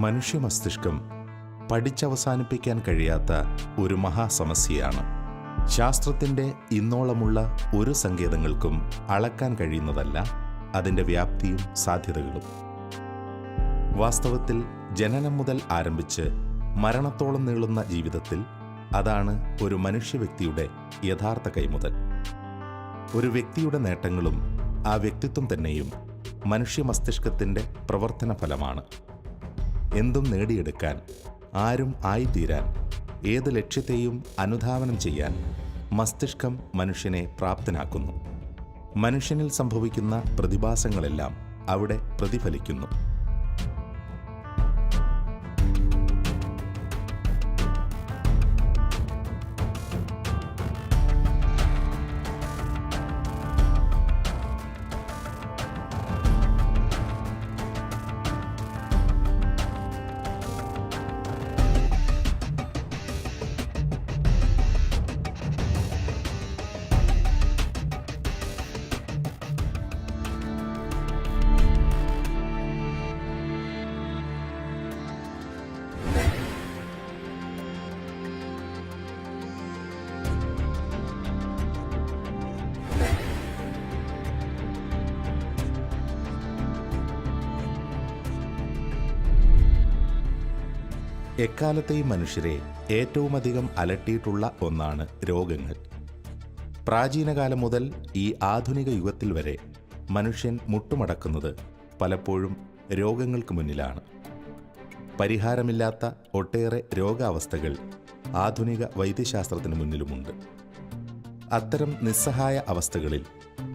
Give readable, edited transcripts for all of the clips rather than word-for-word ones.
മനുഷ്യ മസ്തിഷ്കം പഠിച്ചവസാനിപ്പിക്കാൻ കഴിയാത്ത ഒരു മഹാസമസ്യയാണ്. ശാസ്ത്രത്തിൻ്റെ ഇന്നോളമുള്ള ഒരു സങ്കേതങ്ങൾക്കും അളക്കാൻ കഴിയുന്നതല്ല അതിൻ്റെ വ്യാപ്തിയും സാധ്യതകളും. വാസ്തവത്തിൽ ജനനം മുതൽ ആരംഭിച്ച് മരണത്തോളം നീളുന്ന ജീവിതത്തിൽ അതാണ് ഒരു മനുഷ്യ വ്യക്തിയുടെ യഥാർത്ഥ കൈമുതൽ. ഒരു വ്യക്തിയുടെ നേട്ടങ്ങളും ആ വ്യക്തിത്വം തന്നെയും മനുഷ്യ മസ്തിഷ്കത്തിൻ്റെ പ്രവർത്തന ഫലമാണ്. എന്തും നേടിയെടുക്കാൻ, ആരും ആയിത്തീരാൻ, ഏത് ലക്ഷ്യത്തെയും അനുധാവനം ചെയ്യാൻ മസ്തിഷ്കം മനുഷ്യനെ പ്രാപ്തനാക്കുന്നു. മനുഷ്യനിൽ സംഭവിക്കുന്ന പ്രതിഭാസങ്ങളെല്ലാം അവിടെ പ്രതിഫലിക്കുന്നു. എക്കാലത്തെയും മനുഷ്യരെ ഏറ്റവുമധികം അലട്ടിയിട്ടുള്ള ഒന്നാണ് രോഗങ്ങൾ. പ്രാചീനകാലം മുതൽ ഈ ആധുനിക യുഗത്തിൽ വരെ മനുഷ്യൻ മുട്ടുമടക്കുന്നത് പലപ്പോഴും രോഗങ്ങൾക്ക് മുന്നിലാണ്. പരിഹാരമില്ലാത്ത ഒട്ടേറെ രോഗാവസ്ഥകൾ ആധുനിക വൈദ്യശാസ്ത്രത്തിന് മുന്നിലുമുണ്ട്. അത്തരം നിസ്സഹായ അവസ്ഥകളിൽ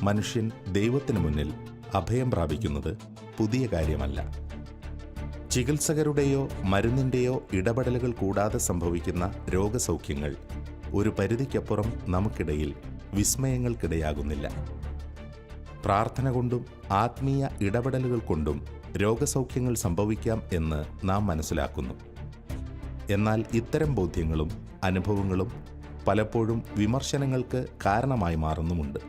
മനുഷ്യൻ ദൈവത്തിനു മുന്നിൽ അഭയം പ്രാപിക്കുന്നത് പുതിയ കാര്യമല്ല. ചികിത്സകരുടെയോ മരുന്നിൻ്റെയോ ഇടപെടലുകൾ കൂടാതെ സംഭവിക്കുന്ന രോഗസൗഖ്യങ്ങൾ ഒരു പരിധിക്കപ്പുറം നമുക്കിടയിൽ വിസ്മയങ്ങൾക്കിടയാകുന്നില്ല. പ്രാർത്ഥന കൊണ്ടും ആത്മീയ ഇടപെടലുകൾ കൊണ്ടും രോഗസൗഖ്യങ്ങൾ സംഭവിക്കാം എന്ന് നാം മനസ്സിലാക്കുന്നു. എന്നാൽ ഇത്തരം ബോധ്യങ്ങളും അനുഭവങ്ങളും പലപ്പോഴും വിമർശനങ്ങൾക്ക് കാരണമായി മാറുന്നുമുണ്ട്.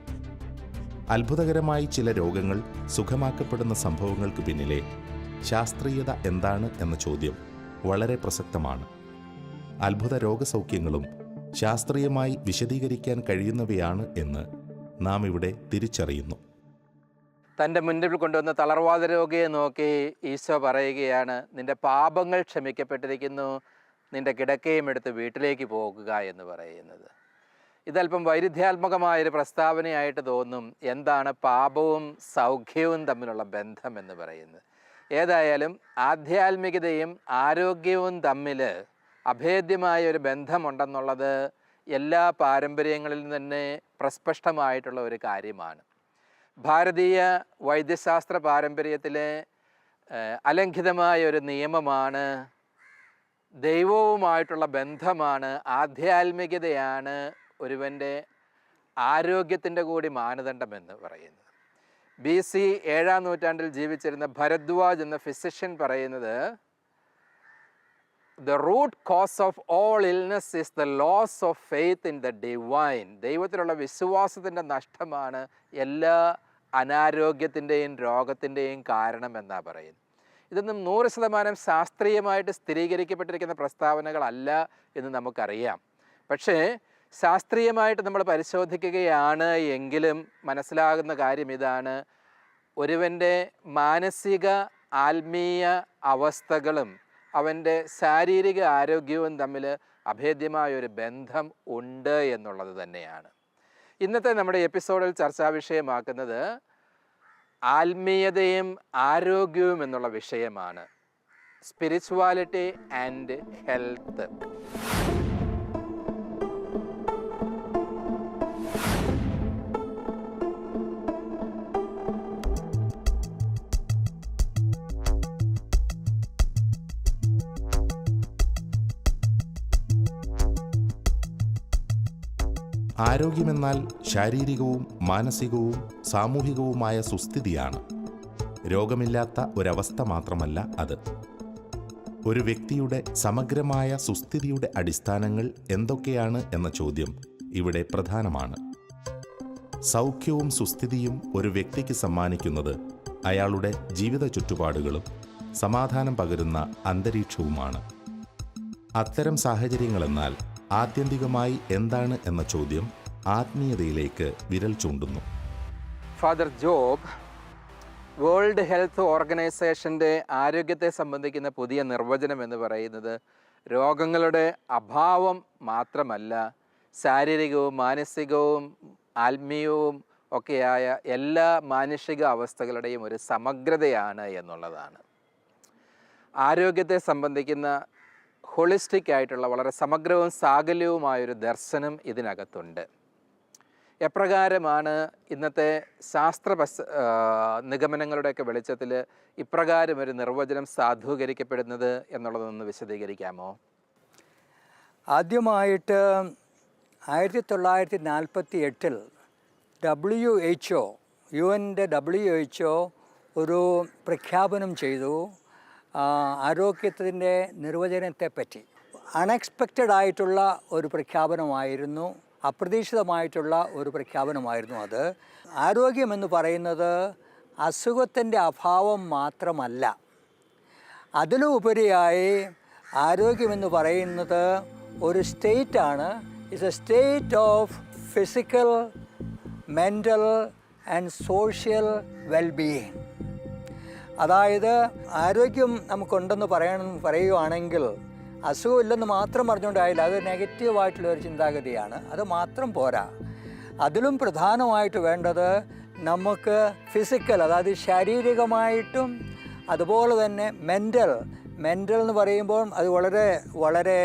അത്ഭുതകരമായി ചില രോഗങ്ങൾ സുഖമാക്കപ്പെടുന്ന സംഭവങ്ങൾക്ക് പിന്നിലെ ശാസ്ത്രീയത എന്താണ് എന്ന ചോദ്യം വളരെ പ്രസക്തമാണ്. അത്ഭുത രോഗസൗഖ്യങ്ങളും ശാസ്ത്രീയമായി വിശദീകരിക്കാൻ കഴിയുന്നവയാണ് എന്ന് നാം ഇവിടെ തിരിച്ചറിയുന്നു. തൻ്റെ മുന്നിൽ കൊണ്ടുവന്ന തളർവാദ രോഗിയെ നോക്കി ഈശോ പറയുകയാണ്, നിന്റെ പാപങ്ങൾ ക്ഷമിക്കപ്പെട്ടിരിക്കുന്നു, നിന്റെ കിടക്കയും എടുത്ത് വീട്ടിലേക്ക് പോകുക എന്ന് പറയുന്നത്. ഇതല്പം വൈരുദ്ധ്യാത്മകമായൊരു പ്രസ്താവനയായിട്ട് തോന്നും. എന്താണ് പാപവും സൗഖ്യവും തമ്മിലുള്ള ബന്ധം എന്ന് പറയുന്നത്? ഏതായാലും ആധ്യാത്മികതയും ആരോഗ്യവും തമ്മിൽ അഭേദ്യമായ ഒരു ബന്ധമുണ്ടെന്നുള്ളത് എല്ലാ പാരമ്പര്യങ്ങളിലും തന്നെ പ്രസ്പഷ്ടമായിട്ടുള്ള ഒരു കാര്യമാണ്. ഭാരതീയ വൈദ്യശാസ്ത്ര പാരമ്പര്യത്തിലെ അലംഘിതമായ ഒരു നിയമമാണ്, ദൈവവുമായിട്ടുള്ള ബന്ധമാണ്, ആധ്യാത്മികതയാണ് ഒരുവൻ്റെ ആരോഗ്യത്തിൻ്റെ കൂടി മാനദണ്ഡമെന്ന് പറയുന്നത്. BC 7-ാം നൂറ്റാണ്ടിൽ ജീവിച്ചിരുന്ന ഭരദ്വാജ് എന്ന ഫിസിഷ്യൻ പറയുന്നത്, the root cause of all illness is the loss of faith in the divine. ദൈവത്തിലുള്ള വിശ്വാസത്തിൻ്റെ നഷ്ടമാണ് എല്ലാ അനാരോഗ്യത്തിൻ്റെയും രോഗത്തിൻ്റെയും കാരണം എന്നാണ് പറയുന്നത്. ഇതൊന്നും 100% ശാസ്ത്രീയമായിട്ട് സ്ഥിരീകരിക്കപ്പെട്ടിരിക്കുന്ന പ്രസ്താവനകളല്ല എന്ന് നമുക്കറിയാം. പക്ഷേ ശാസ്ത്രീയമായിട്ട് നമ്മൾ പരിശോധിക്കുകയാണ് എങ്കിലും മനസ്സിലാകുന്ന കാര്യം ഇതാണ്, ഒരുവൻ്റെ മാനസിക ആത്മീയ അവസ്ഥകളും അവൻ്റെ ശാരീരിക ആരോഗ്യവും തമ്മിൽ അഭേദ്യമായൊരു ബന്ധം ഉണ്ട് എന്നുള്ളത് തന്നെയാണ്. ഇന്നത്തെ നമ്മുടെ എപ്പിസോഡിൽ ചർച്ചാ വിഷയമാക്കുന്നത് ആത്മീയതയും ആരോഗ്യവും എന്നുള്ള വിഷയമാണ്. Spirituality and health. ആരോഗ്യമെന്നാൽ ശാരീരികവും മാനസികവും സാമൂഹികവുമായ സുസ്ഥിതിയാണ്. രോഗമില്ലാത്ത ഒരവസ്ഥ മാത്രമല്ല അത്. ഒരു വ്യക്തിയുടെ സമഗ്രമായ സുസ്ഥിതിയുടെ അടിസ്ഥാനങ്ങൾ എന്തൊക്കെയാണ് എന്ന ചോദ്യം ഇവിടെ പ്രധാനമാണ്. സൗഖ്യവും സുസ്ഥിതിയും ഒരു വ്യക്തിക്ക് സമ്മാനിക്കുന്നത് അയാളുടെ ജീവിത ചുറ്റുപാടുകളും സമാധാനം പകരുന്ന അന്തരീക്ഷവുമാണ്. അത്തരം സാഹചര്യങ്ങളെന്നാൽ ആത്യന്തികമായി എന്താണ് എന്ന ചോദ്യം ആത്മീയതയിലേക്ക് വിരൽ ചൂണ്ടുന്നു. ഫാദർ ജോബ്, വേൾഡ് ഹെൽത്ത് ഓർഗനൈസേഷൻ്റെ ആരോഗ്യത്തെ സംബന്ധിക്കുന്ന പുതിയ നിർവചനം എന്ന് പറയുന്നത് രോഗങ്ങളുടെ അഭാവം മാത്രമല്ല, ശാരീരികവും മാനസികവും ആത്മീയവും ഒക്കെയായ എല്ലാ മാനുഷിക അവസ്ഥകളുടെയും ഒരു സമഗ്രതയാണ് എന്നുള്ളതാണ്. ആരോഗ്യത്തെ സംബന്ധിക്കുന്ന ഹോളിസ്റ്റിക് ആയിട്ടുള്ള വളരെ സമഗ്രവും സാകല്യവുമായൊരു ദർശനം ഇതിനകത്തുണ്ട്. എപ്രകാരമാണ് ഇന്നത്തെ ശാസ്ത്ര നിഗമനങ്ങളുടെയൊക്കെ വെളിച്ചത്തിൽ ഇപ്രകാരം ഒരു നിർവചനം സാധൂകരിക്കപ്പെടുന്നത് എന്നുള്ളതൊന്ന് വിശദീകരിക്കാമോ? ആദ്യമായിട്ട് 1948 WHO, UN-ൻ്റെ WHO ഒരു പ്രഖ്യാപനം ചെയ്തു ആരോഗ്യത്തിൻ്റെ നിർവചനത്തെപ്പറ്റി. അൺഎക്സ്പെക്റ്റഡ് ആയിട്ടുള്ള ഒരു പ്രഖ്യാപനമായിരുന്നു, അപ്രതീക്ഷിതമായിട്ടുള്ള ഒരു പ്രഖ്യാപനമായിരുന്നു അത്. ആരോഗ്യമെന്ന് പറയുന്നത് അസുഖത്തിൻ്റെ അഭാവം മാത്രമല്ല, അതിലുപരിയായി ആരോഗ്യമെന്ന് പറയുന്നത് ഒരു സ്റ്റേറ്റാണ്. It's a state of physical, mental and social wellbeing. അതായത് ആരോഗ്യം നമുക്കുണ്ടെന്ന് പറയുകയാണെങ്കിൽ അസുഖമില്ലെന്ന് മാത്രം പറഞ്ഞുകൊണ്ടായില്ല, അത് നെഗറ്റീവായിട്ടുള്ളൊരു ചിന്താഗതിയാണ്. അത് മാത്രം പോരാ, അതിലും പ്രധാനമായിട്ട് വേണ്ടത് നമുക്ക് ഫിസിക്കൽ, അതായത് ശാരീരികമായിട്ടും അതുപോലെ തന്നെ മെൻ്റൽ എന്ന് പറയുമ്പോൾ അത് വളരെ വളരെ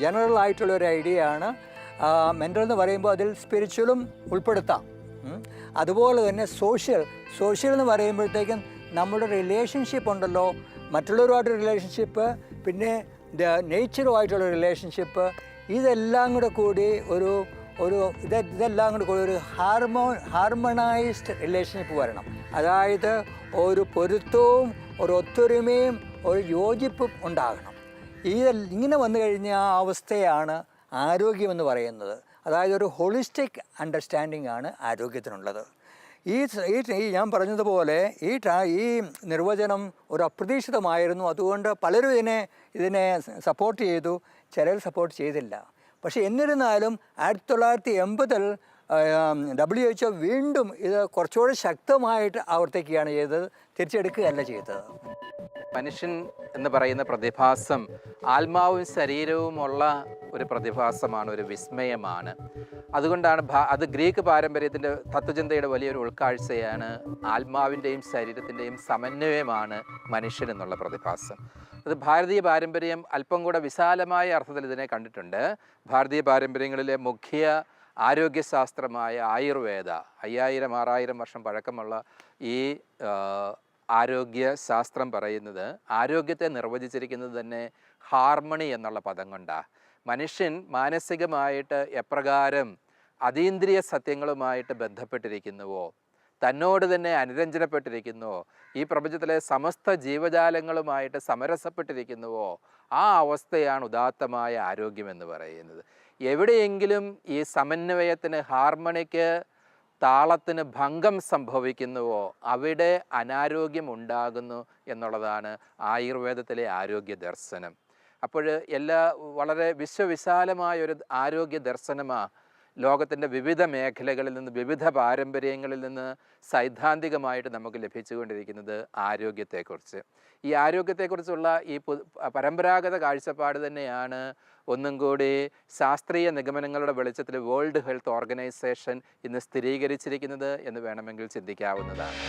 ജനറൽ ആയിട്ടുള്ളൊരു ഐഡിയ ആണ്. മെൻ്റൽ എന്ന് പറയുമ്പോൾ അതിൽ സ്പിരിച്വലും ഉൾപ്പെടുത്താം. അതുപോലെ തന്നെ സോഷ്യൽ എന്ന് പറയുമ്പോഴത്തേക്കും നമ്മുടെ റിലേഷൻഷിപ്പ് ഉണ്ടല്ലോ, മറ്റുള്ളവരുമായിട്ട് റിലേഷൻഷിപ്പ്, പിന്നെ നേച്ചറുമായിട്ടുള്ള റിലേഷൻഷിപ്പ്, ഇതെല്ലാം കൂടെ കൂടി ഇതെല്ലാം കൂടെ കൂടി ഒരു ഹാർമണൈസ്ഡ് റിലേഷൻഷിപ്പ് വരണം. അതായത് ഒരു പൊരുത്തവും ഒരു ഒത്തൊരുമയും ഒരു യോജിപ്പും ഉണ്ടാകണം. ഇങ്ങനെ വന്നു കഴിഞ്ഞ ആ അവസ്ഥയാണ് ആരോഗ്യമെന്ന് പറയുന്നത്. അതായത് ഒരു ഹോളിസ്റ്റിക് അണ്ടർസ്റ്റാൻഡിംഗ് ആണ് ആരോഗ്യത്തിനുള്ളത്. ഈ ഞാൻ പറഞ്ഞതുപോലെ ഈ നിർവചനം ഒരു അപ്രതീക്ഷിതമായിരുന്നു. അതുകൊണ്ട് പലരും ഇതിനെ സപ്പോർട്ട് ചെയ്തു, ചിലർ സപ്പോർട്ട് ചെയ്തില്ല. പക്ഷേ എന്നിരുന്നാലും 1980 WHO വീണ്ടും ഇത് കുറച്ചുകൂടി ശക്തമായിട്ട് ആവർത്തിക്കുകയാണ് ചെയ്തത്, തിരിച്ചെടുക്കുകയല്ല ചെയ്തത്. മനുഷ്യൻ എന്ന് പറയുന്ന പ്രതിഭാസം ആത്മാവും ശരീരവുമുള്ള ഒരു പ്രതിഭാസമാണ്, ഒരു വിസ്മയമാണ്. അതുകൊണ്ടാണ് അത് ഗ്രീക്ക് പാരമ്പര്യത്തിൻ്റെ തത്വചിന്തയുടെ വലിയൊരു ഉൾക്കാഴ്ചയാണ്. ആത്മാവിൻ്റെയും ശരീരത്തിൻ്റെയും സമന്വയമാണ് മനുഷ്യൻ എന്നുള്ള പ്രതിഭാസം. അത് ഭാരതീയ പാരമ്പര്യം അല്പം കൂടെ വിശാലമായ അർത്ഥത്തിൽ ഇതിനെ കണ്ടിട്ടുണ്ട്. ഭാരതീയ പാരമ്പര്യങ്ങളിലെ മുഖ്യ ആരോഗ്യശാസ്ത്രമായ ആയുർവേദ, 5000-6000 വർഷം പഴക്കമുള്ള ഈ ആരോഗ്യശാസ്ത്രം പറയുന്നത്, ആരോഗ്യത്തെ നിർവചിച്ചിരിക്കുന്നത് തന്നെ ഹാർമണി എന്നുള്ള പദം കൊണ്ടാണ്. മനുഷ്യൻ മാനസികമായിട്ട് എപ്രകാരം അതീന്ദ്രിയ സത്യങ്ങളുമായിട്ട് ബന്ധപ്പെട്ടിരിക്കുന്നുവോ, തന്നോട് തന്നെ അനുരഞ്ജനപ്പെട്ടിരിക്കുന്നുവോ, ഈ പ്രപഞ്ചത്തിലെ സമസ്ത ജീവജാലങ്ങളുമായിട്ട് സമരസപ്പെട്ടിരിക്കുന്നുവോ, ആ അവസ്ഥയാണ് ഉദാത്തമായ ആരോഗ്യമെന്ന് പറയുന്നത്. എവിടെയെങ്കിലും ഈ സമന്വയത്തിന്, ഹാർമണിക്ക്, താളത്തിന് ഭംഗം സംഭവിക്കുന്നുവോ അവിടെ അനാരോഗ്യം ഉണ്ടാകുന്നു എന്നുള്ളതാണ് ആയുർവേദത്തിലെ ആരോഗ്യ ദർശനം. അപ്പോൾ വളരെ വിശ്വവിശാലമായൊരു ആരോഗ്യ ദർശനമാണ് ലോകത്തിൻ്റെ വിവിധ മേഖലകളിൽ നിന്ന്, വിവിധ പാരമ്പര്യങ്ങളിൽ നിന്ന് സൈദ്ധാന്തികമായിട്ട് നമുക്ക് ലഭിച്ചുകൊണ്ടിരിക്കുന്നത് ആരോഗ്യത്തെക്കുറിച്ച്. ഈ ആരോഗ്യത്തെക്കുറിച്ചുള്ള ഈ പരമ്പരാഗത കാഴ്ചപ്പാട് തന്നെയാണ് ഒന്നും കൂടി ശാസ്ത്രീയ നിഗമനങ്ങളുടെ വെളിച്ചത്തിൽ വേൾഡ് ഹെൽത്ത് ഓർഗനൈസേഷൻ ഇന്ന് സ്ഥിരീകരിച്ചിരിക്കുന്നത് എന്ന് വേണമെങ്കിൽ ചിന്തിക്കാവുന്നതാണ്.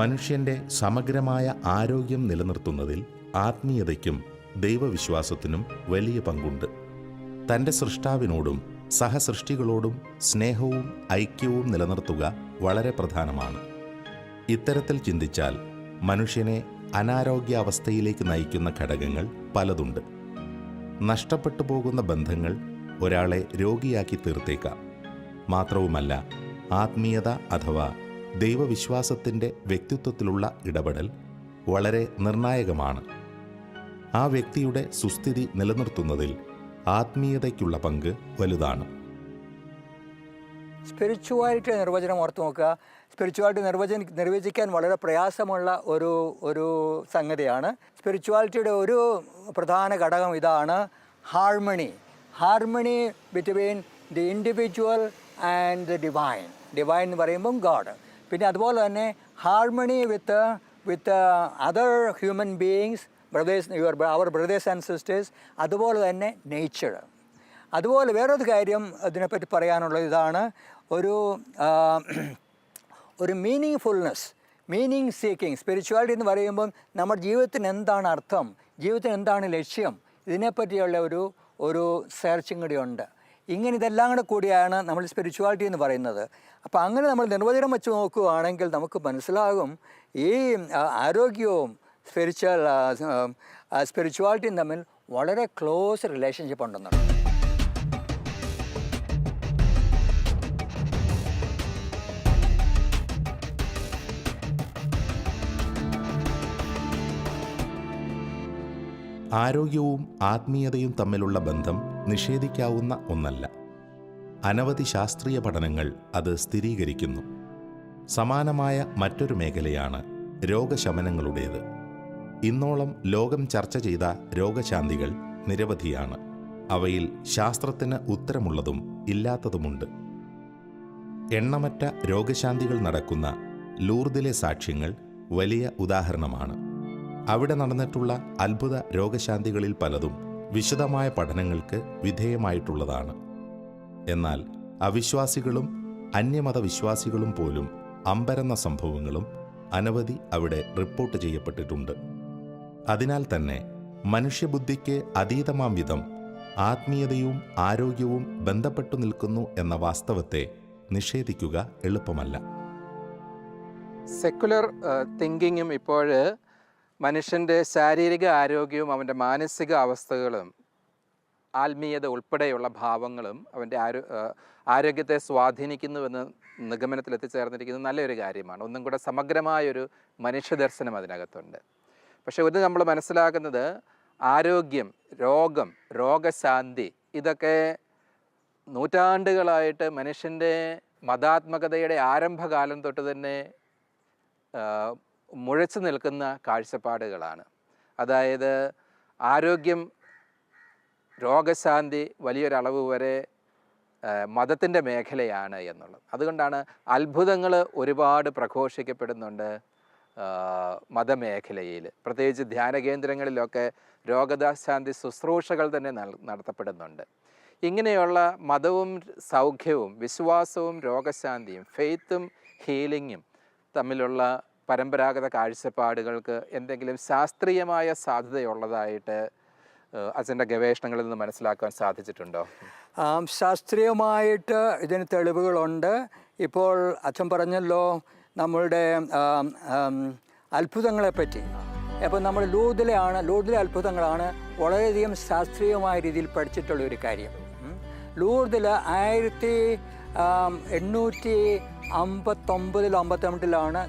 മനുഷ്യൻ്റെ സമഗ്രമായ ആരോഗ്യം നിലനിർത്തുന്നതിൽ ആത്മീയതയ്ക്കും ദൈവവിശ്വാസത്തിനും വലിയ പങ്കുണ്ട്. തൻ്റെ സൃഷ്ടാവിനോടും സഹസൃഷ്ടികളോടും സ്നേഹവും ഐക്യവും നിലനിർത്തുക വളരെ പ്രധാനമാണ്. ഇത്തരത്തിൽ ചിന്തിച്ചാൽ മനുഷ്യനെ അനാരോഗ്യാവസ്ഥയിലേക്ക് നയിക്കുന്ന ഘടകങ്ങൾ പലതുണ്ട്. നഷ്ടപ്പെട്ടു പോകുന്ന ബന്ധങ്ങൾ ഒരാളെ രോഗിയാക്കി തീർത്തേക്കാം. മാത്രവുമല്ല, ആത്മീയത അഥവാ ദൈവവിശ്വാസത്തിൻ്റെ വ്യക്തിത്വത്തിലുള്ള ഇടപെടൽ വളരെ നിർണായകമാണ്. ആ വ്യക്തിയുടെ സുസ്ഥിതി നിലനിർത്തുന്നതിൽ ആത്മീയതയ്ക്കുള്ള പങ്ക് വലുതാണ്. സ്പിരിച്വാലിറ്റി നിർവചനം ഓർത്ത് നോക്കുക. സ്പിരിച്വാലിറ്റി നിർവചിക്കാൻ വളരെ പ്രയാസമുള്ള ഒരു സംഗതിയാണ്. സ്പിരിച്വാലിറ്റിയുടെ ഒരു പ്രധാന ഘടകം ഇതാണ് harmony between the individual and the divine എന്ന് പറയുമ്പം ഗോഡ്. പിന്നെ അതുപോലെ തന്നെ harmony with other human beings, അവർ ബ്രദേഴ്സ് ആൻഡ് സിസ്റ്റേഴ്സ്, അതുപോലെ തന്നെ നേച്ചർ. അതുപോലെ വേറൊരു കാര്യം അതിനെപ്പറ്റി പറയാനുള്ളത് ഇതാണ്, ഒരു മീനിങ് സീക്കിങ്. സ്പിരിച്വാലിറ്റി എന്ന് പറയുമ്പം നമ്മുടെ ജീവിതത്തിന് എന്താണ് അർത്ഥം, ജീവിതത്തിന് എന്താണ് ലക്ഷ്യം, ഇതിനെപ്പറ്റിയുള്ള ഒരു സെർച്ചും കൂടി ഉണ്ട്. ഇങ്ങനെ ഇതെല്ലാം കൂടെ കൂടിയാണ് നമ്മൾ സ്പിരിച്വാലിറ്റി എന്ന് പറയുന്നത്. അപ്പോൾ അങ്ങനെ നമ്മൾ നിർവചനം വെച്ച് നോക്കുകയാണെങ്കിൽ നമുക്ക് മനസ്സിലാകും ഈ ആരോഗ്യവും സ്പിരിച്വാലിറ്റിയും തമ്മിൽ വളരെ ക്ലോസ് റിലേഷൻഷിപ്പ് ഉണ്ടെന്നാണ്. ആരോഗ്യവും ആത്മീയതയും തമ്മിലുള്ള ബന്ധം നിഷേധിക്കാവുന്ന ഒന്നല്ല. അനവധി ശാസ്ത്രീയ പഠനങ്ങൾ അത് സ്ഥിരീകരിക്കുന്നു. സമാനമായ മറ്റൊരു മേഖലയാണ് രോഗശമനങ്ങളുടേത്. ഇന്നോളം ലോകം ചർച്ച ചെയ്ത രോഗശാന്തികൾ നിരവധിയാണ്. അവയിൽ ശാസ്ത്രത്തിന് ഉത്തരമുള്ളതും ഇല്ലാത്തതുമുണ്ട്. എണ്ണമറ്റ രോഗശാന്തികൾ നടക്കുന്ന ലൂർദിലെ സാക്ഷ്യങ്ങൾ വലിയ ഉദാഹരണമാണ്. അവിടെ നടന്നിട്ടുള്ള അത്ഭുത രോഗശാന്തികളിൽ പലതും വിശദമായ പഠനങ്ങൾക്ക് വിധേയമായിട്ടുള്ളതാണ്. എന്നാൽ അവിശ്വാസികളും അന്യമത വിശ്വാസികളും പോലും അമ്പരന്ന സംഭവങ്ങളും അനവധി അവിടെ റിപ്പോർട്ട് ചെയ്യപ്പെട്ടിട്ടുണ്ട്. അതിനാൽ തന്നെ മനുഷ്യബുദ്ധിക്ക് അതീതമാം വിധം ആത്മീയതയും ആരോഗ്യവും ബന്ധപ്പെട്ടു നിൽക്കുന്നു എന്ന വാസ്തവത്തെ നിഷേധിക്കുക എളുപ്പമല്ല. സെക്കുലർ തിങ്കിങ്ങും ഇപ്പോൾ മനുഷ്യൻ്റെ ശാരീരിക ആരോഗ്യവും അവൻ്റെ മാനസിക അവസ്ഥകളും ആത്മീയത ഉൾപ്പെടെയുള്ള ഭാവങ്ങളും അവൻ്റെ ആരോഗ്യത്തെ സ്വാധീനിക്കുന്നുവെന്ന് നിഗമനത്തിലെത്തിച്ചേർന്നിരിക്കുന്നത് നല്ലൊരു കാര്യമാണ്. ഒന്നും കൂടെ സമഗ്രമായൊരു മനുഷ്യദർശനം അതിനകത്തുണ്ട്. പക്ഷെ ഇത് നമ്മൾ മനസ്സിലാക്കുന്നത് ആരോഗ്യം, രോഗം, രോഗശാന്തി ഇതൊക്കെ നൂറ്റാണ്ടുകളായിട്ട് മനുഷ്യൻ്റെ മതാത്മകതയുടെ ആരംഭകാലം തൊട്ട് തന്നെ മുഴച്ചു നിൽക്കുന്ന കാഴ്ചപ്പാടുകളാണ്. അതായത് ആരോഗ്യം, രോഗശാന്തി വലിയൊരളവ് വരെ മതത്തിൻ്റെ മേഖലയാണ് എന്നുള്ളത്. അതുകൊണ്ടാണ് അത്ഭുതങ്ങൾ ഒരുപാട് പ്രഘോഷിക്കപ്പെടുന്നുണ്ട് മതമേഖലയിൽ. പ്രത്യേകിച്ച് ധ്യാന കേന്ദ്രങ്ങളിലൊക്കെ രോഗശാന്തി ശുശ്രൂഷകൾ തന്നെ നടത്തപ്പെടുന്നുണ്ട്. ഇങ്ങനെയുള്ള മതവും സൗഖ്യവും വിശ്വാസവും രോഗശാന്തിയും ഫെയ്ത്തും ഹീലിങ്ങും തമ്മിലുള്ള പരമ്പരാഗത കാഴ്ചപ്പാടുകൾക്ക് എന്തെങ്കിലും ശാസ്ത്രീയമായ സാധ്യതയുള്ളതായിട്ട് അച്ഛൻ്റെ ഗവേഷണങ്ങളിൽ നിന്ന് മനസ്സിലാക്കാൻ സാധിച്ചിട്ടുണ്ടോ? ശാസ്ത്രീയമായിട്ട് ഇതിന് തെളിവുകളുണ്ട്. ഇപ്പോൾ അച്ഛൻ പറഞ്ഞല്ലോ നമ്മളുടെ അത്ഭുതങ്ങളെപ്പറ്റി. അപ്പോൾ നമ്മൾ ലൂർദിലെ അത്ഭുതങ്ങളാണ് വളരെയധികം ശാസ്ത്രീയമായ രീതിയിൽ പഠിച്ചിട്ടുള്ള ഒരു കാര്യം. ലൂർദിൽ 1859-58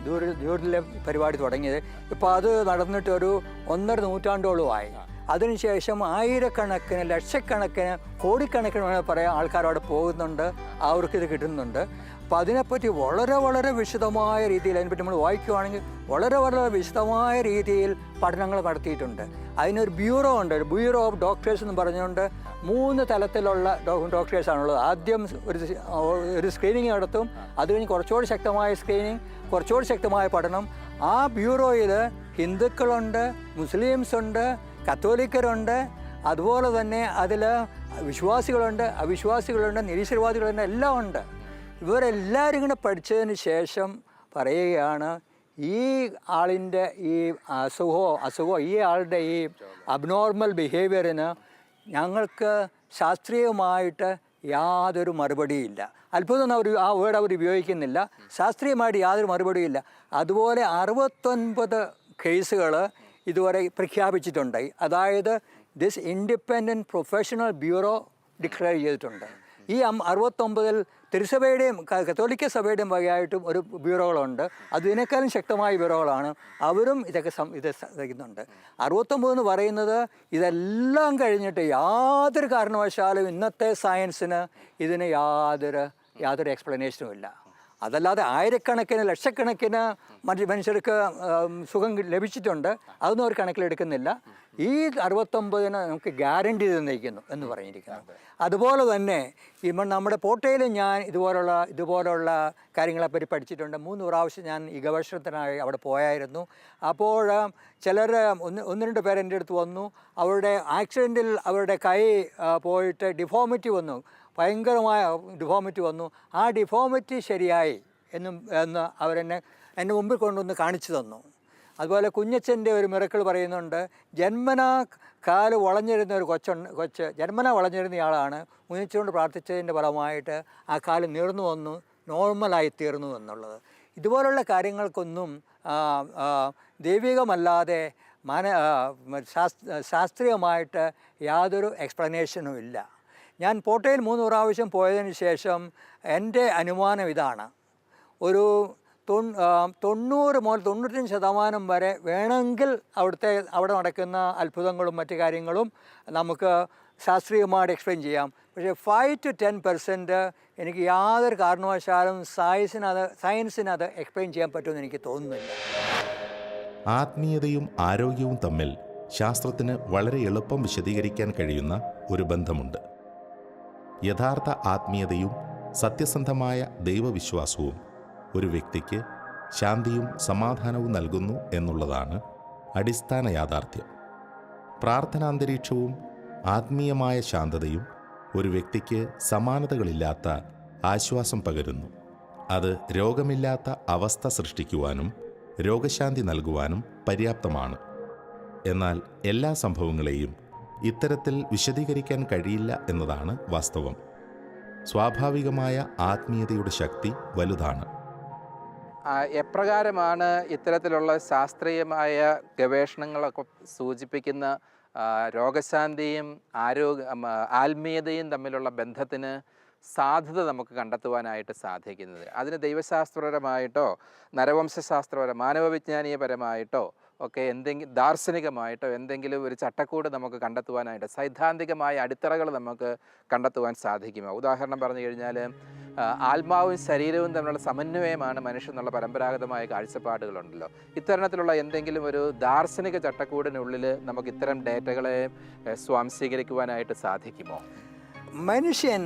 ലൂർദിലെ പരിപാടി തുടങ്ങിയത്. ഇപ്പോൾ അത് നടന്നിട്ട് ഒരു 1.5 നൂറ്റാണ്ടോളമായി. അതിനുശേഷം ആയിരക്കണക്കിന്, ലക്ഷക്കണക്കിന്, കോടിക്കണക്കിന് വേണമെങ്കിൽ പറയാം ആൾക്കാർ അവിടെ പോകുന്നുണ്ട്, അവർക്കിത് കിട്ടുന്നുണ്ട്. അപ്പോൾ അതിനെപ്പറ്റി വളരെ വിശദമായ രീതിയിൽ, അതിനെപ്പറ്റി നമ്മൾ വായിക്കുകയാണെങ്കിൽ വളരെ വിശദമായ രീതിയിൽ പഠനങ്ങൾ നടത്തിയിട്ടുണ്ട്. അതിനൊരു ബ്യൂറോ ഉണ്ട്, ബ്യൂറോ ഓഫ് ഡോക്ടേഴ്സ് എന്ന് പറഞ്ഞുകൊണ്ട് 3 തലത്തിലുള്ള ഡോക്ടേഴ്സാണുള്ളത്. ആദ്യം ഒരു സ്ക്രീനിങ് നടത്തും, അത് കഴിഞ്ഞ് കുറച്ചുകൂടി ശക്തമായ സ്ക്രീനിങ്, കുറച്ചുകൂടി ശക്തമായ പഠനം. ആ ബ്യൂറോയിൽ ഹിന്ദുക്കളുണ്ട്, മുസ്ലിംസ് ഉണ്ട്, കത്തോലിക്കരുണ്ട്, അതുപോലെ തന്നെ അതിൽ വിശ്വാസികളുണ്ട്, അവിശ്വാസികളുണ്ട്, നിരീശ്വരവാദികളുണ്ട്, എല്ലാം ഉണ്ട്. ഇവരെല്ലാവരും കൂടെ പഠിച്ചതിന് ശേഷം പറയുകയാണ് ഈ ആളിൻ്റെ ഈ അസുഖമോ ഈ ആളുടെ ഈ അബ്നോർമൽ ബിഹേവിയറിന് ഞങ്ങൾക്ക് ശാസ്ത്രീയമായിട്ട് യാതൊരു മറുപടിയില്ല. അത്ഭുതം ആ വേർഡ് അവർ ഉപയോഗിക്കുന്നില്ല. ശാസ്ത്രീയമായിട്ട് യാതൊരു മറുപടിയില്ല. അതുപോലെ 69 കേസുകൾ ഇതുവരെ പ്രഖ്യാപിച്ചിട്ടുണ്ട്. അതായത് this independent professional bureau declare ചെയ്തിട്ടുണ്ട്. ഈ 69 തിരുസഭയുടെയും കത്തോലിക്ക സഭയുടെയും വകയായിട്ടും ഒരു ബ്യൂറോകളുണ്ട്. അതിനേക്കാളും ശക്തമായ ബ്യൂറോകളാണ്. അവരും ഇത് ചെയ്യുന്നുണ്ട്. 69 എന്ന് പറയുന്നത് ഇതെല്ലാം കഴിഞ്ഞിട്ട് യാതൊരു കാരണവശാലും ഇന്നത്തെ സയൻസിന് ഇതിന് യാതൊരു എക്സ്പ്ലനേഷനും ഇല്ല. അതല്ലാതെ ആയിരക്കണക്കിന് ലക്ഷക്കണക്കിന് മനുഷ്യർക്ക് സുഖം ലഭിച്ചിട്ടുണ്ട്, അതൊന്നും അവർ കണക്കിലെടുക്കുന്നില്ല. ഈ 69 നമുക്ക് ഗ്യാരണ്ടി തന്നിരിക്കുന്നു എന്ന് പറഞ്ഞിരിക്കുന്നു. അതുപോലെ തന്നെ ഇപ്പം നമ്മുടെ പോട്ടയിൽ ഞാൻ ഇതുപോലുള്ള കാര്യങ്ങളെപ്പറ്റി പഠിച്ചിട്ടുണ്ട്. 3 പ്രാവശ്യം ഞാൻ ഈ ഗവേഷണത്തിനായി അവിടെ പോയായിരുന്നു. അപ്പോൾ ചിലർ ഒന്ന് രണ്ട് പേർ എൻ്റെ അടുത്ത് വന്നു. അവരുടെ ആക്സിഡൻറ്റിൽ അവരുടെ കൈ പോയിട്ട് ഡിഫോമിറ്റി വന്നു, ഭയങ്കരമായ ഡിഫോമിറ്റി വന്നു. ആ ഡിഫോമിറ്റി ശരിയായി എന്ന് എൻ്റെ മുമ്പിൽ കൊണ്ടുവന്ന് കാണിച്ചു തന്നു. അതുപോലെ കുഞ്ഞച്ചൻ്റെ ഒരു മിറക്കിൾ പറയുന്നുണ്ട്. ജന്മനാ കാല് വളഞ്ഞിരുന്ന ഒരു കൊച്ച് ജന്മനാ വളഞ്ഞിരുന്നയാളാണ്. കുഞ്ഞച്ചുകൊണ്ട് പ്രാർത്ഥിച്ചതിൻ്റെ ഫലമായിട്ട് ആ കാല് നീർന്നു വന്നു, നോർമലായി തീർന്നു എന്നുള്ളത്. ഇതുപോലുള്ള കാര്യങ്ങൾക്കൊന്നും ദൈവികമല്ലാതെ ശാസ്ത്രീയമായിട്ട് യാതൊരു എക്സ്പ്ലനേഷനും ഇല്ല. ഞാൻ പോട്ടയിൽ 3 പ്രാവശ്യം പോയതിന് ശേഷം എൻ്റെ അനുമാനം ഇതാണ്: ഒരു 90 മുതൽ 95% വരെ വേണമെങ്കിൽ അവിടെ നടക്കുന്ന അത്ഭുതങ്ങളും മറ്റു കാര്യങ്ങളും നമുക്ക് ശാസ്ത്രീയമായിട്ട് എക്സ്പ്ലെയിൻ ചെയ്യാം. പക്ഷേ 5 to 10% എനിക്ക് യാതൊരു കാരണവശാലും സയൻസിനത് എക്സ്പ്ലെയിൻ ചെയ്യാൻ പറ്റുമെന്ന് എനിക്ക് തോന്നുന്നില്ല. ആത്മീയതയും ആരോഗ്യവും തമ്മിൽ ശാസ്ത്രത്തിന് വളരെ എളുപ്പം വിശദീകരിക്കാൻ കഴിയുന്ന ഒരു ബന്ധമുണ്ട്. യഥാർത്ഥ ആത്മീയതയും സത്യസന്ധമായ ദൈവവിശ്വാസവും ഒരു വ്യക്തിക്ക് ശാന്തിയും സമാധാനവും നൽകുന്നു എന്നുള്ളതാണ് അടിസ്ഥാന യാഥാർത്ഥ്യം. പ്രാർത്ഥനാന്തരീക്ഷവും ആത്മീയമായ ശാന്തതയും ഒരു വ്യക്തിക്ക് സമാനതകളില്ലാത്ത ആശ്വാസം പകരുന്നു. അത് രോഗമില്ലാത്ത അവസ്ഥ സൃഷ്ടിക്കുവാനും രോഗശാന്തി നൽകുവാനും പര്യാപ്തമാണ്. എന്നാൽ എല്ലാ സംഭവങ്ങളെയും ഇത്തരത്തിൽ വിശദീകരിക്കാൻ കഴിയില്ല എന്നതാണ് വാസ്തവം. സ്വാഭാവികമായ ആത്മീയതയുടെ ശക്തി വലുതാണ്. എപ്രകാരമാണ് ഇത്തരത്തിലുള്ള ശാസ്ത്രീയമായ ഗവേഷണങ്ങളൊക്കെ സൂചിപ്പിക്കുന്ന രോഗശാന്തിയും ആത്മീയതയും തമ്മിലുള്ള ബന്ധത്തിന് സാധ്യത നമുക്ക് കണ്ടെത്തുവാനായിട്ട് സാധിക്കുന്നത്? അതിന് ദൈവശാസ്ത്രപരമായിട്ടോ മാനവവിജ്ഞാനീയപരമായിട്ടോ ഒക്കെ ദാർശനികമായിട്ടോ എന്തെങ്കിലും ഒരു ചട്ടക്കൂട് നമുക്ക് കണ്ടെത്തുവാനായിട്ട്, സൈദ്ധാന്തികമായ അടിത്തറകൾ നമുക്ക് കണ്ടെത്തുവാൻ സാധിക്കുമോ? ഉദാഹരണം പറഞ്ഞു കഴിഞ്ഞാൽ ആത്മാവും ശരീരവും തമ്മിലുള്ള സമന്വയമാണ് മനുഷ്യൻ എന്നുള്ള പരമ്പരാഗതമായ കാഴ്ചപ്പാടുകളുണ്ടല്ലോ. ഇത്തരത്തിലുള്ള എന്തെങ്കിലും ഒരു ദാർശനിക ചട്ടക്കൂടിനുള്ളിൽ നമുക്ക് ഇത്തരം ഡേറ്റകളെ സ്വാംശീകരിക്കുവാനായിട്ട് സാധിക്കുമോ? മനുഷ്യൻ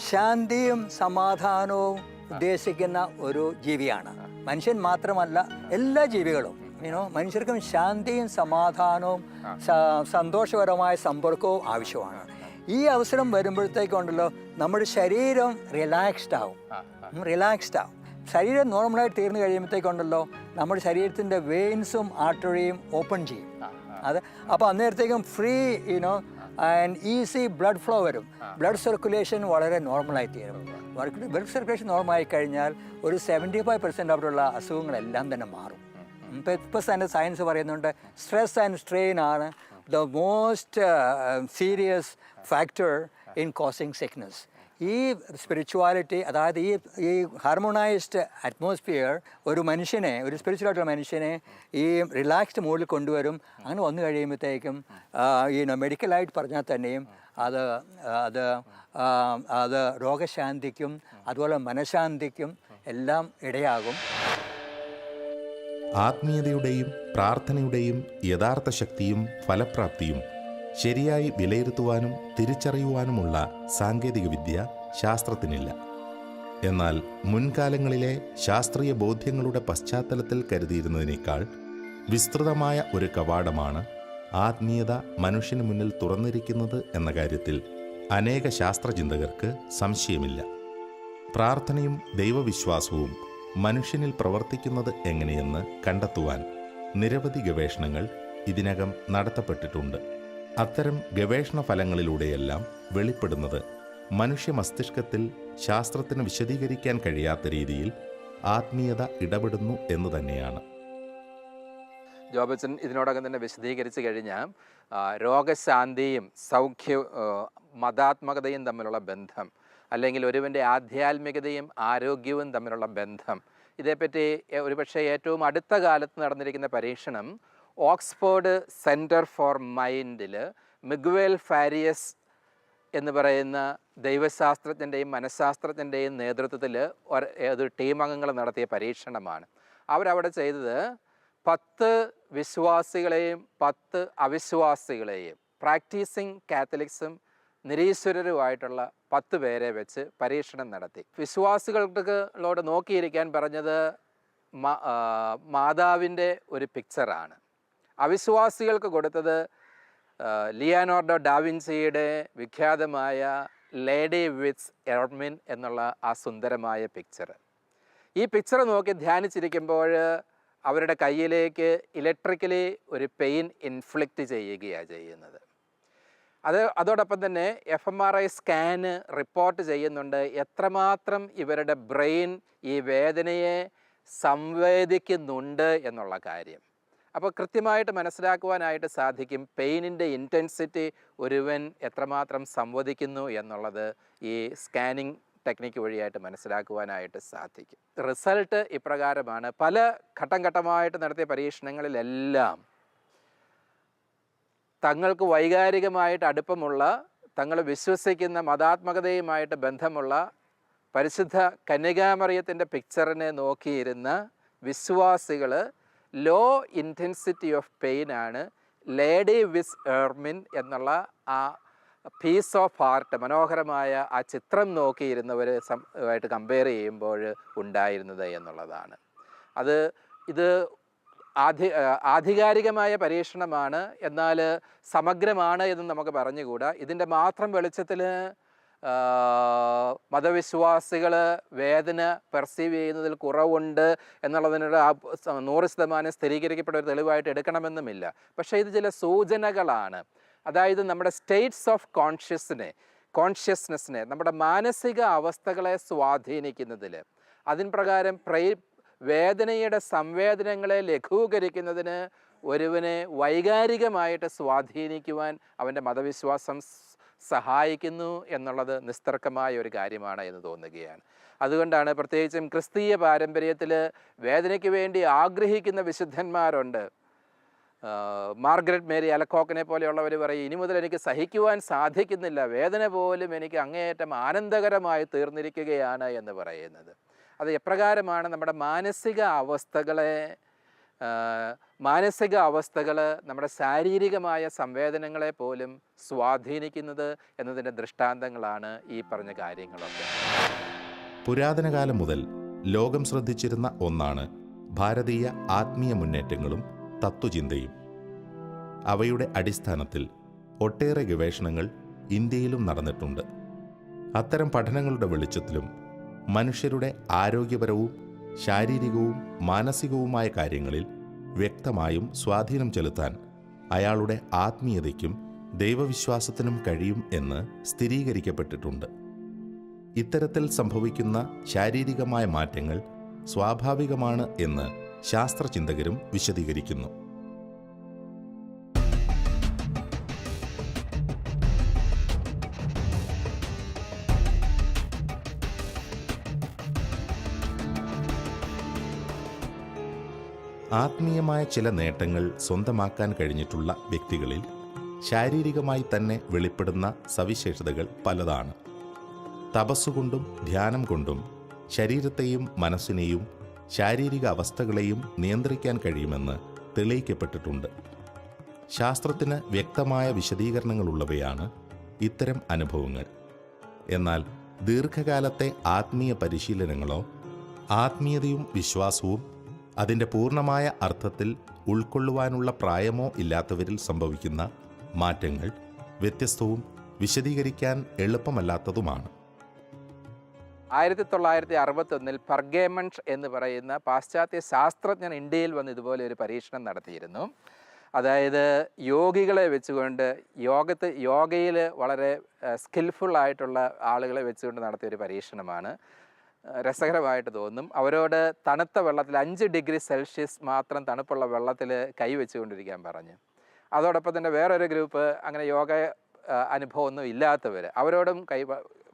ശാന്തിയും സമാധാനവും ഉദ്ദേശിക്കുന്ന ഒരു ജീവിയാണ്. മനുഷ്യൻ മാത്രമല്ല, എല്ലാ ജീവികളും. മനുഷ്യർക്കും ശാന്തിയും സമാധാനവും സന്തോഷപരമായ സമ്പർക്കവും ആവശ്യമാണ്. ഈ അവസരം വരുമ്പോഴത്തേക്കുണ്ടല്ലോ നമ്മുടെ ശരീരം റിലാക്സ്ഡ് ആവും. ശരീരം നോർമലായിട്ട് തീർന്നു കഴിയുമ്പോഴത്തേക്കുണ്ടല്ലോ നമ്മുടെ ശരീരത്തിൻ്റെ വെയിൻസും ആർട്ടറിയും ഓപ്പൺ ചെയ്യും. അപ്പോൾ അന്നേരത്തേക്കും free and easy blood flow വരും. ബ്ലഡ് സർക്കുലേഷൻ വളരെ നോർമലായി തീരും. ബ്ലഡ് സർക്കുലേഷൻ നോർമലായി കഴിഞ്ഞാൽ ഒരു 75% അവിടെയുള്ള അസുഖങ്ങളെല്ലാം തന്നെ മാറും. ഇപ്പോൾ തന്നെ സയൻസ് പറയുന്നുണ്ട് സ്ട്രെസ് ആൻഡ് സ്ട്രെയിൻ ആണ് the most serious factor in causing sickness. ഈ സ്പിരിച്വാലിറ്റി, അതായത് ഈ ഹാർമോണൈസ്ഡ് അറ്റ്മോസ്ഫിയർ ഒരു സ്പിരിച്വലായിട്ടുള്ള മനുഷ്യനെ ഈ റിലാക്സ്ഡ് മൂഡിൽ കൊണ്ടുവരും. അങ്ങനെ വന്നു കഴിയുമ്പോഴത്തേക്കും മെഡിക്കലായിട്ട് പറഞ്ഞാൽ തന്നെയും അത് രോഗശാന്തിക്കും അതുപോലെ മനഃശാന്തിക്കും എല്ലാം ഇടയാകും. ആത്മീയതയുടെയും പ്രാർത്ഥനയുടെയും യഥാർത്ഥ ശക്തിയും ഫലപ്രാപ്തിയും ശരിയായി വിലയിരുത്തുവാനും തിരിച്ചറിയുവാനുമുള്ള സാങ്കേതികവിദ്യ ശാസ്ത്രത്തിനില്ല. എന്നാൽ മുൻകാലങ്ങളിലെ ശാസ്ത്രീയ ബോധ്യങ്ങളുടെ പശ്ചാത്തലത്തിൽ കരുതിയിരുന്നതിനേക്കാൾ വിസ്തൃതമായ ഒരു കവാടമാണ് ആത്മീയത മനുഷ്യന് മുന്നിൽ തുറന്നിരിക്കുന്നത് എന്ന കാര്യത്തിൽ അനേക ശാസ്ത്രചിന്തകർക്ക് സംശയമില്ല. പ്രാർത്ഥനയും ദൈവവിശ്വാസവും മനുഷ്യനിൽ പ്രവർത്തിക്കുന്നത് എങ്ങനെയെന്ന് കണ്ടെത്തുവാൻ നിരവധി ഗവേഷണങ്ങൾ ഇതിനകം നടത്തപ്പെട്ടിട്ടുണ്ട്. അത്തരം ഗവേഷണ ഫലങ്ങളിലൂടെയെല്ലാം വെളിപ്പെടുന്നത് മനുഷ്യ മസ്തിഷ്കത്തിൽ ശാസ്ത്രത്തിന് വിശദീകരിക്കാൻ കഴിയാത്ത രീതിയിൽ ആത്മീയത ഇടപെടുന്നു എന്ന് തന്നെയാണ്. ജോബച്ചൻ ഇതിനോടകം തന്നെ വിശദീകരിച്ചു കഴിഞ്ഞാൽ രോഗശാന്തിയും മതാത്മകതയും തമ്മിലുള്ള ബന്ധം, അല്ലെങ്കിൽ ഒരുവൻ്റെ ആധ്യാത്മികതയും ആരോഗ്യവും തമ്മിലുള്ള ബന്ധം, ഇതേപ്പറ്റി ഒരുപക്ഷെ ഏറ്റവും അടുത്ത കാലത്ത് നടന്നിരിക്കുന്ന പരീക്ഷണം ഓക്സ്ഫോർഡ് സെൻറ്റർ ഫോർ മൈൻഡിൽ മിഗ്വേൽ ഫാരിയസ് എന്ന് പറയുന്ന ദൈവശാസ്ത്രജ്ഞൻ്റെയും മനഃശാസ്ത്രജ്ഞൻ്റെയും നേതൃത്വത്തിൽ ഒരു ടീം അംഗങ്ങൾ നടത്തിയ പരീക്ഷണമാണ്. അവരവിടെ ചെയ്തത് 10 വിശ്വാസികളെയും 10 അവിശ്വാസികളെയും, പ്രാക്ടീസിങ് കാത്തലിക്സും നിരീശ്വരരുമായിട്ടുള്ള 10 പേരെ വെച്ച് പരീക്ഷണം നടത്തി. വിശ്വാസികളോട് നോക്കിയിരിക്കാൻ പറഞ്ഞത് മാതാവിൻ്റെ ഒരു പിക്ചറാണ്. അവിശ്വാസികൾക്ക് കൊടുത്തത് ലിയോനാർഡോ ഡാവിൻസിയുടെ വിഖ്യാതമായ ലേഡി വിത്ത് എർമിൻ എന്നുള്ള ആ സുന്ദരമായ പിക്ചർ. ഈ പിക്ചർ നോക്കി ധ്യാനിച്ചിരിക്കുമ്പോൾ അവരുടെ കയ്യിലേക്ക് ഇലക്ട്രിക്കലി ഒരു പെയിൻ ഇൻഫ്ലിക്റ്റ് ചെയ്യുകയാണ് ചെയ്യുന്നത്. അതോടൊപ്പം തന്നെ FMRI സ്കാന് റിപ്പോർട്ട് ചെയ്യുന്നുണ്ട് എത്രമാത്രം ഇവരുടെ ബ്രെയിൻ ഈ വേദനയെ സംവേദിക്കുന്നുണ്ട് എന്നുള്ള കാര്യം. അപ്പോൾ കൃത്യമായിട്ട് മനസ്സിലാക്കുവാനായിട്ട് സാധിക്കും പെയിനിൻ്റെ ഇൻറ്റൻസിറ്റി ഒരുവൻ എത്രമാത്രം സംവദിക്കുന്നു എന്നുള്ളത് ഈ സ്കാനിങ് ടെക്നിക്ക് വഴിയായിട്ട് മനസ്സിലാക്കുവാനായിട്ട് സാധിക്കും. റിസൾട്ട് ഇപ്രകാരമാണ്. പല ഘട്ടം ഘട്ടമായിട്ട് നടത്തിയ പരീക്ഷണങ്ങളിലെല്ലാം തങ്ങൾക്ക് വൈകാരികമായിട്ട് അടുപ്പമുള്ള, തങ്ങൾ വിശ്വസിക്കുന്ന മതാത്മകതയുമായിട്ട് ബന്ധമുള്ള പരിശുദ്ധ കന്യകാമറിയത്തിൻ്റെ പിക്ചറിനെ നോക്കിയിരുന്ന വിശ്വാസികൾ ലോ ഇൻറ്റൻസിറ്റി ഓഫ് പെയിനാണ് ലേഡി വിത്ത് എർമിൻ എന്നുള്ള ആ പീസ് ഓഫ് ആർട്ട്, മനോഹരമായ ആ ചിത്രം നോക്കിയിരുന്നവർ ആയിട്ട് കമ്പയർ ചെയ്യുമ്പോൾ ഉണ്ടായിരുന്നത് എന്നുള്ളതാണ്. ഇത് ആധികാരികമായ പരീക്ഷണമാണ്, എന്നാൽ സമഗ്രമാണ് എന്ന് നമുക്ക് പറഞ്ഞുകൂടാ. ഇതിൻ്റെ മാത്രം വെളിച്ചത്തിൽ മതവിശ്വാസികൾ വേദന പെർസീവ് ചെയ്യുന്നതിൽ കുറവുണ്ട് എന്നുള്ളതിനൊരു 100% സ്ഥിരീകരിക്കപ്പെട്ട ഒരു തെളിവായിട്ട് എടുക്കണമെന്നുമില്ല. പക്ഷേ ഇത് ചില സൂചനകളാണ്. അതായത് നമ്മുടെ സ്റ്റേറ്റ്സ് ഓഫ് കോൺഷ്യസ്നെസ്സിനെ, നമ്മുടെ മാനസിക അവസ്ഥകളെ സ്വാധീനിക്കുന്നതിൽ, അതിൻ പ്രകാരം വേദനയുടെ സംവേദനങ്ങളെ ലഘൂകരിക്കുന്നതിന് ഒരുവനെ വൈകാരികമായിട്ട് സ്വാധീനിക്കുവാൻ അവൻ്റെ മതവിശ്വാസം സഹായിക്കുന്നു എന്നുള്ളത് നിസ്തർക്കമായ ഒരു കാര്യമാണ് എന്ന് തോന്നുകയാണ്. അതുകൊണ്ടാണ് പ്രത്യേകിച്ചും ക്രിസ്തീയ പാരമ്പര്യത്തിൽ വേദനയ്ക്ക് വേണ്ടി ആഗ്രഹിക്കുന്ന വിശുദ്ധന്മാരുണ്ട്. മാർഗരറ്റ് മേരി അലക്കോക്കിനെ പോലെയുള്ളവർ പറയും, ഇനി മുതൽ എനിക്ക് സഹിക്കുവാൻ സാധിക്കുന്നില്ല, വേദന പോലും എനിക്ക് അങ്ങേയറ്റം ആനന്ദകരമായി തീർന്നിരിക്കുകയാണ് എന്ന് പറയുന്നത്. അത് എപ്രകാരമാണ് നമ്മുടെ മാനസിക അവസ്ഥകൾ നമ്മുടെ ശാരീരികമായ സംവേദനങ്ങളെ പോലും സ്വാധീനിക്കുന്നത് എന്നതിൻ്റെ ദൃഷ്ടാന്തങ്ങളാണ് ഈ പറഞ്ഞ കാര്യങ്ങളൊക്കെ. പുരാതന കാലം മുതൽ ലോകം ശ്രദ്ധിച്ചിരുന്ന ഒന്നാണ് ഭാരതീയ ആത്മീയ മുന്നേറ്റങ്ങളും തത്വചിന്തയും. അവയുടെ അടിസ്ഥാനത്തിൽ ഒട്ടേറെ ഗവേഷണങ്ങൾ ഇന്ത്യയിലും നടന്നിട്ടുണ്ട്. അത്തരം പഠനങ്ങളുടെ വെളിച്ചത്തിലും മനുഷ്യരുടെ ആരോഗ്യപരവും ശാരീരികവും മാനസികവുമായ കാര്യങ്ങളിൽ വ്യക്തമായും സ്വാധീനം ചെലുത്താൻ അയാളുടെ ആത്മീയതയ്ക്കും ദൈവവിശ്വാസത്തിനും കഴിയും എന്ന് സ്ഥിരീകരിക്കപ്പെട്ടിട്ടുണ്ട്. ഇത്തരത്തിൽ സംഭവിക്കുന്ന ശാരീരികമായ മാറ്റങ്ങൾ സ്വാഭാവികമാണ് എന്ന് ശാസ്ത്രചിന്തകരും വിശദീകരിക്കുന്നു. ആത്മീയമായ ചില നേട്ടങ്ങൾ സ്വന്തമാക്കാൻ കഴിഞ്ഞിട്ടുള്ള വ്യക്തികളിൽ ശാരീരികമായി തന്നെ വെളിപ്പെടുന്ന സവിശേഷതകൾ പലതാണ്. തപസ്സുകൊണ്ടും ധ്യാനം കൊണ്ടും ശരീരത്തെയും മനസ്സിനെയും ശാരീരിക അവസ്ഥകളെയും നിയന്ത്രിക്കാൻ കഴിയുമെന്ന് തെളിയിക്കപ്പെട്ടിട്ടുണ്ട്. ശാസ്ത്രത്തിന് വ്യക്തമായ വിശദീകരണങ്ങളുള്ളവയാണ് ഇത്തരം അനുഭവങ്ങൾ. എന്നാൽ ദീർഘകാലത്തെ ആത്മീയ പരിശീലനങ്ങളോ ആത്മീയതയും വിശ്വാസവും അതിൻ്റെ പൂർണ്ണമായ അർത്ഥത്തിൽ ഉൾക്കൊള്ളുവാനുള്ള പ്രായമോ ഇല്ലാത്തവരിൽ സംഭവിക്കുന്ന മാറ്റങ്ങൾ വ്യത്യസ്തവും വിശദീകരിക്കാൻ എളുപ്പമല്ലാത്തതുമാണ്. 1961 പർഗേമൺഷ് എന്ന് പറയുന്ന പാശ്ചാത്യ ശാസ്ത്രജ്ഞൻ ഇന്ത്യയിൽ വന്ന് ഇതുപോലെ ഒരു പരീക്ഷണം നടത്തിയിരുന്നു. അതായത് യോഗികളെ വെച്ചുകൊണ്ട് യോഗയിൽ വളരെ സ്കിൽഫുള്ളായിട്ടുള്ള ആളുകളെ വെച്ചുകൊണ്ട് നടത്തിയൊരു പരീക്ഷണമാണ്. രസകരമായിട്ട് തോന്നും. അവരോട് തണുത്ത വെള്ളത്തിൽ 5 ഡിഗ്രി സെൽഷ്യസ് മാത്രം തണുപ്പുള്ള വെള്ളത്തിൽ കൈവച്ചുകൊണ്ടിരിക്കാൻ പറഞ്ഞു. അതോടൊപ്പം തന്നെ വേറൊരു ഗ്രൂപ്പ് അങ്ങനെ യോഗ അനുഭവമൊന്നും ഇല്ലാത്തവർ, അവരോടും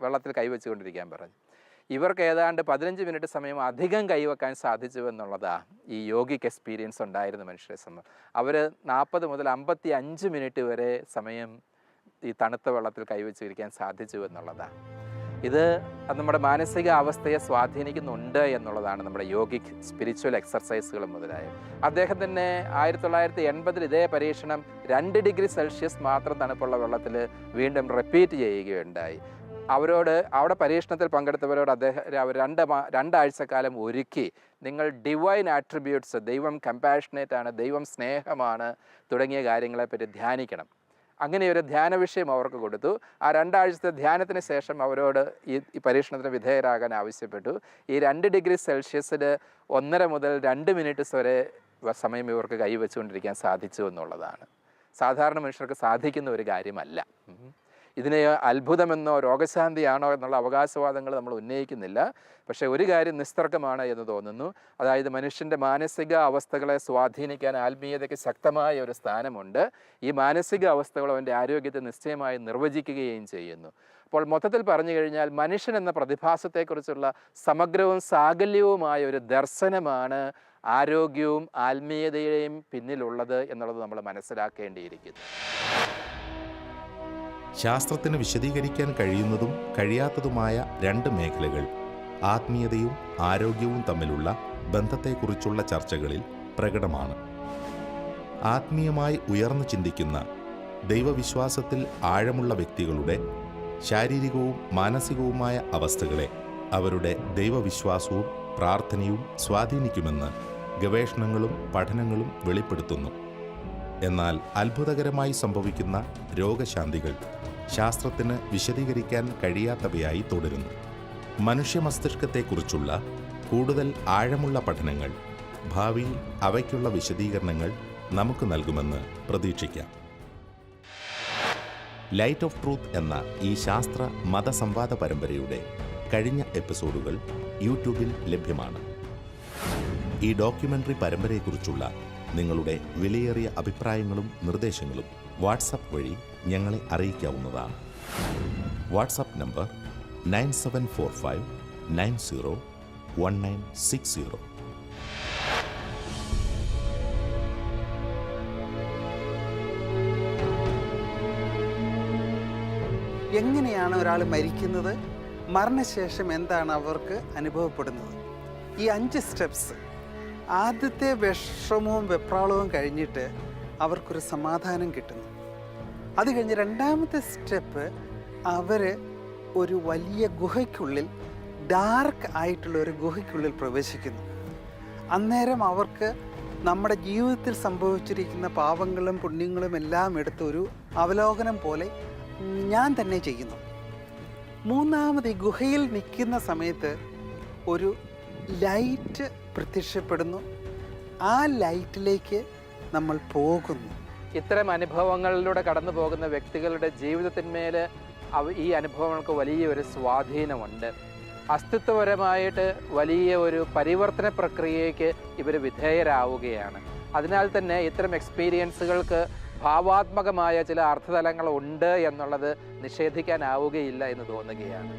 വെള്ളത്തിൽ കൈവച്ചുകൊണ്ടിരിക്കാൻ പറഞ്ഞു. ഇവർക്ക് ഏതാണ്ട് 15 മിനിറ്റ് സമയം അധികം കൈവെക്കാൻ സാധിച്ചു എന്നുള്ളതാണ് ഈ യോഗിക് എക്സ്പീരിയൻസ് ഉണ്ടായിരുന്ന മനുഷ്യരെ സംബന്ധിച്ച്. അവർ 40 മുതൽ 55 മിനിറ്റ് വരെ സമയം ഈ തണുത്ത വെള്ളത്തിൽ കൈവച്ചിരിക്കാൻ സാധിച്ചു എന്നുള്ളതാണ്. ഇത് നമ്മുടെ മാനസിക അവസ്ഥയെ സ്വാധീനിക്കുന്നുണ്ട് എന്നുള്ളതാണ് നമ്മുടെ യോഗിക് സ്പിരിച്വൽ എക്സർസൈസുകൾ മുതലായ. അദ്ദേഹം തന്നെ 1980 ഇതേ പരീക്ഷണം 2 ഡിഗ്രി സെൽഷ്യസ് മാത്രം തണുപ്പുള്ള വെള്ളത്തിൽ വീണ്ടും റിപ്പീറ്റ് ചെയ്യുകയുണ്ടായി. അവിടെ പരീക്ഷണത്തിൽ പങ്കെടുത്തവരോട് അവർ 2 ആഴ്ചക്കാലം ഒരുക്കി നിങ്ങൾ ഡിവൈൻ ആട്രിബ്യൂട്ട്സ്, ദൈവം കമ്പാഷനേറ്റ് ആണ്, ദൈവം സ്നേഹമാണ് തുടങ്ങിയ കാര്യങ്ങളെപ്പറ്റി ധ്യാനിക്കണം. അങ്ങനെ ഒരു ധ്യാന വിഷയം അവർക്ക് കൊടുത്തു. ആ 2 ആഴ്ചത്തെ ധ്യാനത്തിന് ശേഷം അവരോട് ഈ പരീക്ഷണത്തിന് വിധേയരാകാൻ ആവശ്യപ്പെട്ടു. ഈ 2 ഡിഗ്രി സെൽഷ്യസിൽ 1.5 മുതൽ 2 മിനിറ്റ് വരെ സമയം ഇവർക്ക് കൈവച്ചുകൊണ്ടിരിക്കാൻ സാധിച്ചു എന്നുള്ളതാണ്. സാധാരണ മനുഷ്യർക്ക് സാധിക്കുന്ന ഒരു കാര്യമല്ല. ഇതിനെ അത്ഭുതമെന്നോ രോഗശാന്തിയാണോ എന്നുള്ള അവകാശവാദങ്ങൾ നമ്മൾ ഉന്നയിക്കുന്നില്ല. പക്ഷേ ഒരു കാര്യം നിസ്തർക്കമാണ് എന്ന് തോന്നുന്നു. അതായത് മനുഷ്യൻ്റെ മാനസിക അവസ്ഥകളെ സ്വാധീനിക്കാൻ ആത്മീയതയ്ക്ക് ശക്തമായ ഒരു സ്ഥാനമുണ്ട്. ഈ മാനസിക അവസ്ഥകൾ അവൻ്റെ ആരോഗ്യത്തെ നിശ്ചയമായി നിർവചിക്കുകയും ചെയ്യുന്നു. അപ്പോൾ മൊത്തത്തിൽ പറഞ്ഞു കഴിഞ്ഞാൽ മനുഷ്യൻ എന്ന പ്രതിഭാസത്തെക്കുറിച്ചുള്ള സമഗ്രവും സാകല്യവുമായ ഒരു ദർശനമാണ് ആരോഗ്യവും ആത്മീയതയുടെയും പിന്നിലുള്ളത് എന്നുള്ളത് നമ്മൾ മനസ്സിലാക്കേണ്ടിയിരിക്കുന്നു. ശാസ്ത്രത്തിന് വിശദീകരിക്കാൻ കഴിയുന്നതും കഴിയാത്തതുമായ 2 മേഖലകൾ ആത്മീയതയും ആരോഗ്യവും തമ്മിലുള്ള ബന്ധത്തെക്കുറിച്ചുള്ള ചർച്ചകളിൽ പ്രകടമാണ്. ആത്മീയമായി ഉയർന്നു ചിന്തിക്കുന്ന, ദൈവവിശ്വാസത്തിൽ ആഴമുള്ള വ്യക്തികളുടെ ശാരീരികവും മാനസികവുമായ അവസ്ഥകളെ അവരുടെ ദൈവവിശ്വാസവും പ്രാർത്ഥനയും സ്വാധീനിക്കുമെന്ന് ഗവേഷണങ്ങളും പഠനങ്ങളും വെളിപ്പെടുത്തുന്നു. എന്നാൽ അത്ഭുതകരമായി സംഭവിക്കുന്ന രോഗശാന്തികൾ ശാസ്ത്രത്തിന് വിശദീകരിക്കാൻ കഴിയാത്തവയായി തുടരുന്നു. മനുഷ്യ മസ്തിഷ്കത്തെക്കുറിച്ചുള്ള കൂടുതൽ ആഴമുള്ള പഠനങ്ങൾ ഭാവിയിൽ അവയ്ക്കുള്ള വിശദീകരണങ്ങൾ നമുക്ക് നൽകുമെന്ന് പ്രതീക്ഷിക്കാം. ലൈറ്റ് ഓഫ് ട്രൂത്ത് എന്ന ഈ ശാസ്ത്ര മതസംവാദ പരമ്പരയുടെ കഴിഞ്ഞ എപ്പിസോഡുകൾ യൂട്യൂബിൽ ലഭ്യമാണ്. ഈ ഡോക്യുമെൻ്ററി പരമ്പരയെക്കുറിച്ചുള്ള നിങ്ങളുടെ വിലയേറിയ അഭിപ്രായങ്ങളും നിർദ്ദേശങ്ങളും വാട്സപ്പ് വഴി ഞങ്ങളെ അറിയിക്കാവുന്നതാണ്. WhatsApp number 9745901960. എങ്ങനെയാണ് ഒരാൾ മരിക്കുന്നത്, മരണശേഷം എന്താണ് അവർക്ക് അനുഭവപ്പെടുന്നത്? ഈ 5 സ്റ്റെപ്സ്, ആദ്യത്തെ വിഷമവും വെപ്രാളവും കഴിഞ്ഞിട്ട് അവർക്കൊരു സമാധാനം കിട്ടുന്നു. അത് കഴിഞ്ഞ് 2ാമത്തെ സ്റ്റെപ്പ്, അവർ ഒരു വലിയ ഗുഹയ്ക്കുള്ളിൽ, ഡാർക്ക് ആയിട്ടുള്ള ഒരു ഗുഹയ്ക്കുള്ളിൽ പ്രവേശിക്കുന്നു. അന്നേരം അവർക്ക് നമ്മുടെ ജീവിതത്തിൽ സംഭവിച്ചിരിക്കുന്ന പാപങ്ങളും പുണ്യങ്ങളും എല്ലാം എടുത്തൊരു അവലോകനം പോലെ ഞാൻ തന്നെ ചെയ്യുന്നു. 3ാമത് ഈ ഗുഹയിൽ നിൽക്കുന്ന സമയത്ത് ഒരു ലൈറ്റ് പ്രത്യക്ഷപ്പെടുന്നു. ആ ലൈറ്റിലേക്ക് നമ്മൾ പോകുന്നു. ഇത്തരം അനുഭവങ്ങളിലൂടെ കടന്നു പോകുന്ന വ്യക്തികളുടെ ജീവിതത്തിന്മേൽ ഈ അനുഭവങ്ങൾക്ക് വലിയൊരു സ്വാധീനമുണ്ട്. അസ്തിത്വപരമായിട്ട് വലിയ ഒരു പരിവർത്തന പ്രക്രിയയ്ക്ക് ഇവർ വിധേയരാവുകയാണ്. അതിനാൽ തന്നെ ഇത്തരം എക്സ്പീരിയൻസുകൾക്ക് ഭാവാത്മകമായ ചില അർത്ഥതലങ്ങളുണ്ട് എന്നുള്ളത് നിഷേധിക്കാനാവുകയില്ല എന്ന് തോന്നുകയാണ്.